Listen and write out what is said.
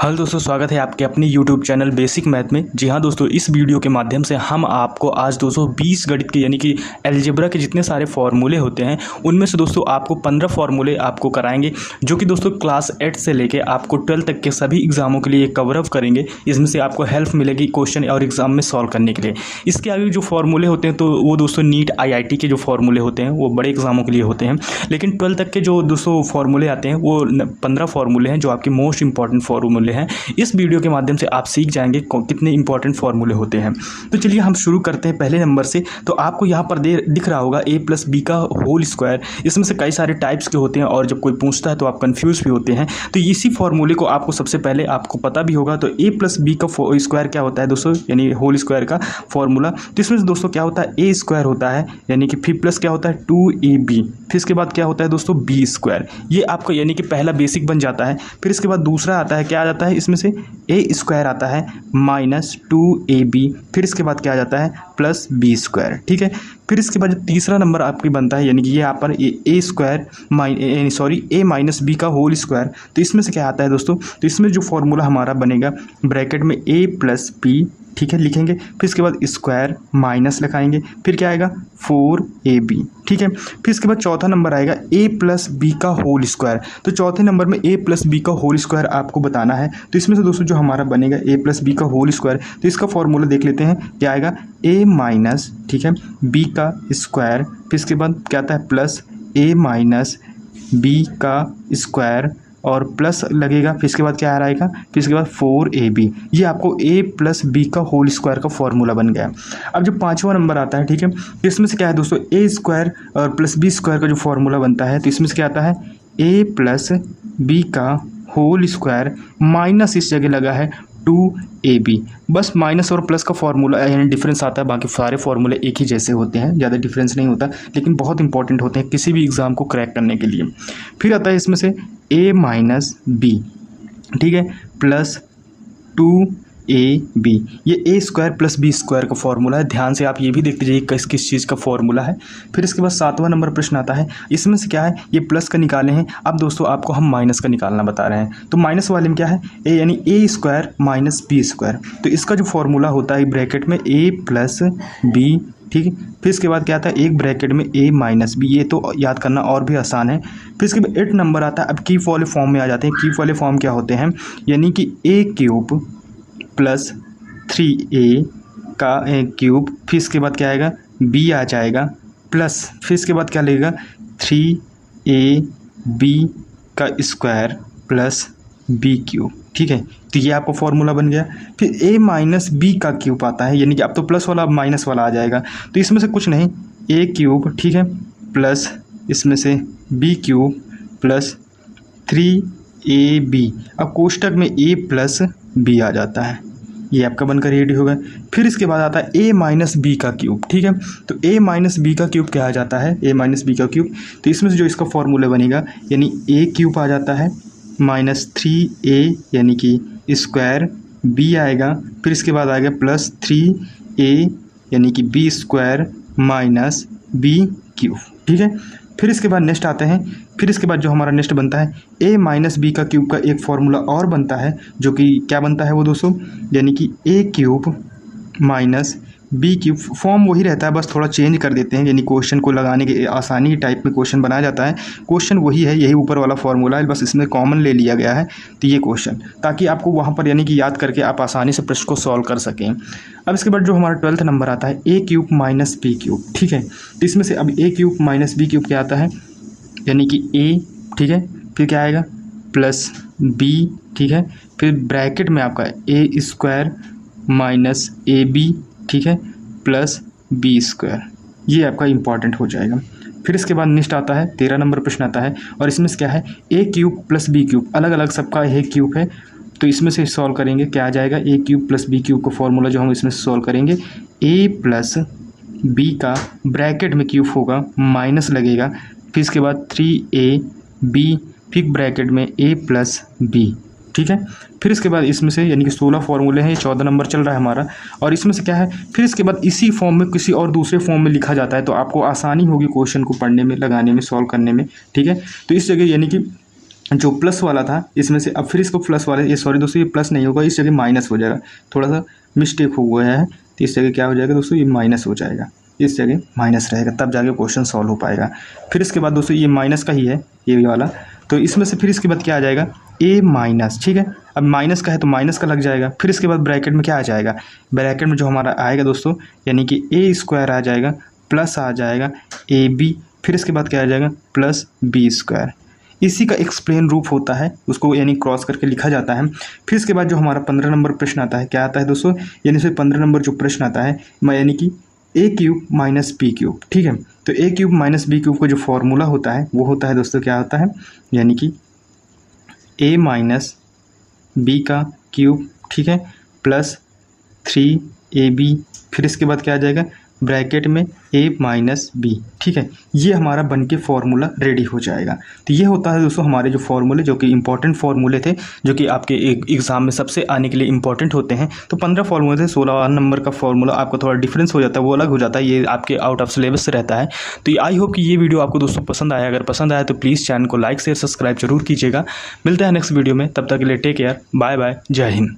Hello दोस्तों, स्वागत है आपके अपने YouTube चैनल बेसिक मैथ में। जी हाँ दोस्तों, इस वीडियो के माध्यम से हम आपको आज 220 गणित के यानी कि अलजेब्रा के जितने सारे फॉर्मूले होते हैं उनमें से दोस्तों आपको 15 फॉर्मूले आपको कराएंगे, जो कि दोस्तों क्लास 8 से लेके आपको 12 तक के सभी एग्जामों के लिए कवर अप करेंगे। इसमें से आपको हेल्प मिलेगी क्वेश्चन और एग्जाम में सॉल्व करने के लिए। इसके आगे जो फॉर्मूले होते हैं तो वो दोस्तों नीट IIT के जो फॉर्मूले होते हैं वो बड़े एग्जामों के लिए होते हैं, लेकिन 12 तक के जो दोस्तों फॉर्मूले आते हैं वो 15 फॉर्मूले हैं जो आपके मोस्ट इंपॉर्टेंट फॉर्मूले हैं। इस वीडियो के माध्यम से आप सीख जाएंगे कितने इंपॉर्टेंट फॉर्मूले होते हैं। तो चलिए हम शुरू करते हैं पहले नंबर से। तो आपको यहाँ पर दिख रहा होगा a+b का होल स्क्वायर। इसमें से कई सारे टाइप्स के होते हैं और जब कोई पूछता है तो आप कंफ्यूज भी होते हैं। तो इसी फॉर्मूले को आपको सबसे पहले आपको पता भी होगा। तो a+b का स्क्वायर क्या होता है दोस्तों, यानी होल स्क्वायर का फॉर्मूला। तो इसमें से दोस्तों क्या होता है, a स्क्वायर होता है, यानी कि फिर प्लस क्या होता है 2ab, फिर इसके बाद क्या होता है दोस्तों b स्क्वायर। ये आपका यानी कि पहला बेसिक बन जाता है। फिर इसके बाद दूसरा आता है, क्या आ जाता है इसमें से a स्क्वायर आता है -2ab, फिर इसके बाद क्या आ जाता है प्लस b स्क्वायर। ठीक है, फिर इसके बाद जो तीसरा नंबर आपकी बनता है, यानी कि ये यहाँ पर a स्क्वायर a-b का होल स्क्वायर। तो इसमें से क्या आता है दोस्तों, तो इसमें जो फॉर्मूला हमारा बनेगा ब्रैकेट में a+b, ठीक है, लिखेंगे, फिर इसके बाद स्क्वायर माइनस लगाएंगे, फिर क्या आएगा 4ab। ठीक है, फिर इसके बाद चौथा नंबर आएगा a+b का होल स्क्वायर। तो चौथे नंबर में a+b का होल स्क्वायर आपको बताना है। तो इसमें से दोस्तों जो हमारा बनेगा a+b का होल स्क्वायर, तो इसका फॉर्मूला देख लेते हैं, क्या आएगा a- ठीक है b का स्क्वायर, फिर इसके बाद क्या आता है प्लस a-b का स्क्वायर और प्लस लगेगा, फिर इसके बाद क्या आ रहेगा, फिर इसके बाद 4ab। ये आपको a+b का होल स्क्वायर का फॉर्मूला बन गया। अब जो पांचवा नंबर आता है, ठीक है, तो इसमें से क्या है दोस्तों a स्क्वायर और प्लस b स्क्वायर का जो फॉर्मूला बनता है, तो इसमें से क्या आता है a+b का होल स्क्वायर माइनस इस जगह लगा है 2ab। बस माइनस और प्लस का फॉर्मूला यानी डिफरेंस आता है, बाकी सारे फॉर्मूले एक ही जैसे होते हैं, ज़्यादा डिफरेंस नहीं होता, लेकिन बहुत इंपॉर्टेंट होते हैं किसी भी एग्ज़ाम को क्रैक करने के लिए। फिर आता है इसमें से a-b, ठीक है, प्लस 2ab। ये a square plus b square का फॉर्मूला है। ध्यान से आप ये भी देखते जाइए किस किस चीज़ का फॉर्मूला है। फिर इसके बाद सातवां नंबर प्रश्न आता है, इसमें से क्या है, ये प्लस का निकाले हैं, अब दोस्तों आपको हम माइनस का निकालना बता रहे हैं। तो माइनस वाले में क्या है a, यानी a square minus b square. तो इसका जो फॉर्मूला होता है ब्रैकेट में a+b, ठीक है, फिर इसके बाद क्या आता है एक ब्रैकेट में a-b। ये तो याद करना और भी आसान है। फिर इसके बाद 8 नंबर आता है। अब कीप वाले फॉर्म में आ जाते हैं। कीप वाले फॉर्म क्या होते हैं, यानी कि a³ प्लस 3a का क्यूब, फिर इसके बाद क्या आएगा b आ जाएगा, प्लस फिर इसके बाद क्या लगेगा 3ab का स्क्वायर प्लस b³। ठीक है, तो ये आपका फॉर्मूला बन गया। फिर a-b का क्यूब आता है, यानी कि अब तो प्लस वाला अब माइनस वाला आ जाएगा। तो इसमें से कुछ नहीं a³ ठीक है प्लस इसमें से b³ प्लस 3ab। अब कोष्टक में a+b आ जाता है, ये आपका बनकर रेडी होगा। फिर इसके बाद आता है a-b का क्यूब। ठीक है, तो a-b का क्यूब क्या आ जाता है, a-b का क्यूब। तो इसमें से जो इसका फॉर्मूला बनेगा, यानी a³ आ जाता है -3a, यानी कि स्क्वायर, b आएगा, फिर इसके बाद आएगा प्लस 3a, यानी कि b स्क्वायर माइनस b³। ठीक है, फिर इसके बाद नेक्स्ट आते हैं। फिर इसके बाद जो हमारा नेक्स्ट बनता है a-b का क्यूब का एक फॉर्मूला और बनता है, जो कि क्या बनता है वो दोस्तों, यानी कि a³ माइनस b³। फॉर्म वही रहता है, बस थोड़ा चेंज कर देते हैं, यानी क्वेश्चन को लगाने के आसानी टाइप में क्वेश्चन बनाया जाता है। क्वेश्चन वही है, यही ऊपर वाला फॉर्मूला है, बस इसमें कॉमन ले लिया गया है। तो ये क्वेश्चन, ताकि आपको वहाँ पर यानी कि याद करके आप आसानी से प्रश्न को सॉल्व कर सकें। अब इसके बाद जो हमारा 12th नंबर आता है a³ माइनस b³। ठीक है, तो इसमें से अब a³ माइनस b³ क्या आता है, यानी कि a, ठीक है, फिर क्या आएगा प्लस b, ठीक है, फिर ब्रैकेट में आपका a स्क्वायर माइनस ab, ठीक है, प्लस b स्क्वायर। ये आपका इंपॉर्टेंट हो जाएगा। फिर इसके बाद नेक्स्ट आता है 13 नंबर प्रश्न आता है, और इसमें से क्या है a³ प्लस b³, अलग अलग सबका एक क्यूब है। तो इसमें से सॉल्व करेंगे, क्या आ जाएगा a³ प्लस b³ का फॉर्मूला जो हम इसमें से सॉल्व करेंगे, a+b का ब्रैकेट में क्यूब होगा, माइनस लगेगा, फिर इसके बाद 3ab, फिर ब्रैकेट में a+b। ठीक है, फिर इसके बाद इसमें से यानी कि 16 फॉर्मूले हैं, 14 नंबर चल रहा है हमारा, और इसमें से क्या है, फिर इसके बाद इसी फॉर्म में किसी और दूसरे फॉर्म में लिखा जाता है, तो आपको आसानी होगी क्वेश्चन को पढ़ने में, लगाने में, सॉल्व करने में। ठीक है, तो इस जगह यानी कि जो प्लस वाला था इसमें से अब फिर इसको प्लस वाले ये सॉरी दोस्तों ये प्लस नहीं होगा, इस जगह माइनस हो जाएगा, थोड़ा सा मिस्टेक हो गया है, तो इस जगह क्या हो जाएगा दोस्तों, ये माइनस हो जाएगा, इस जगह माइनस रहेगा, तब जाके क्वेश्चन सॉल्व हो पाएगा। फिर इसके बाद दोस्तों ये माइनस का ही है ये वाला, तो इसमें से फिर इसके बाद क्या आ जाएगा, ए माइनस, ठीक है। अब माइनस का है तो माइनस का लग जाएगा, फिर इसके बाद ब्रैकेट में क्या आ जाएगा, ब्रैकेट में जो हमारा आएगा दोस्तों यानी कि ए स्क्वायर आ जाएगा, प्लस आ जाएगा ए बी, फिर इसके बाद क्या आ जाएगा प्लस बी स्क्वायर। इसी का एक्सप्लेन रूप होता है, उसको यानी क्रॉस करके लिखा जाता है। फिर इसके बाद जो हमारा 15 नंबर प्रश्न आता है, क्या आता है दोस्तों, यानी से 15 नंबर जो प्रश्न आता है यानी कि ए क्यूब माइनस बी क्यूब, ठीक है। तो ए क्यूब माइनस बी क्यूब का जो फॉर्मूला होता है वो होता है दोस्तों क्या होता है, यानी कि ए माइनस बी का क्यूब, ठीक है, प्लस 3ab, फिर इसके बाद क्या आ जाएगा ब्रैकेट में a माइनस बी, ठीक है। ये हमारा बन के फार्मूला रेडी हो जाएगा। तो ये होता है दोस्तों हमारे जो फार्मूले, जो कि इंपॉर्टेंट फार्मूले थे, जो कि आपके एक एग्जाम में सबसे आने के लिए इंपॉर्टेंट होते हैं। तो 15 फार्मूले थे, 16 नंबर का फार्मूला आपका थोड़ा डिफरेंस हो जाता है, वो अलग हो जाता है, ये आपके आउट ऑफ सिलेबस से रहता है। तो आई होप कि ये वीडियो आपको दोस्तों पसंद आया, अगर पसंद आया तो प्लीज़ चैनल को लाइक शेयर सब्सक्राइब जरूर कीजिएगा। मिलते हैं नेक्स्ट वीडियो में, तब तक के लिए टेक केयर, बाय बाय, जय हिंद।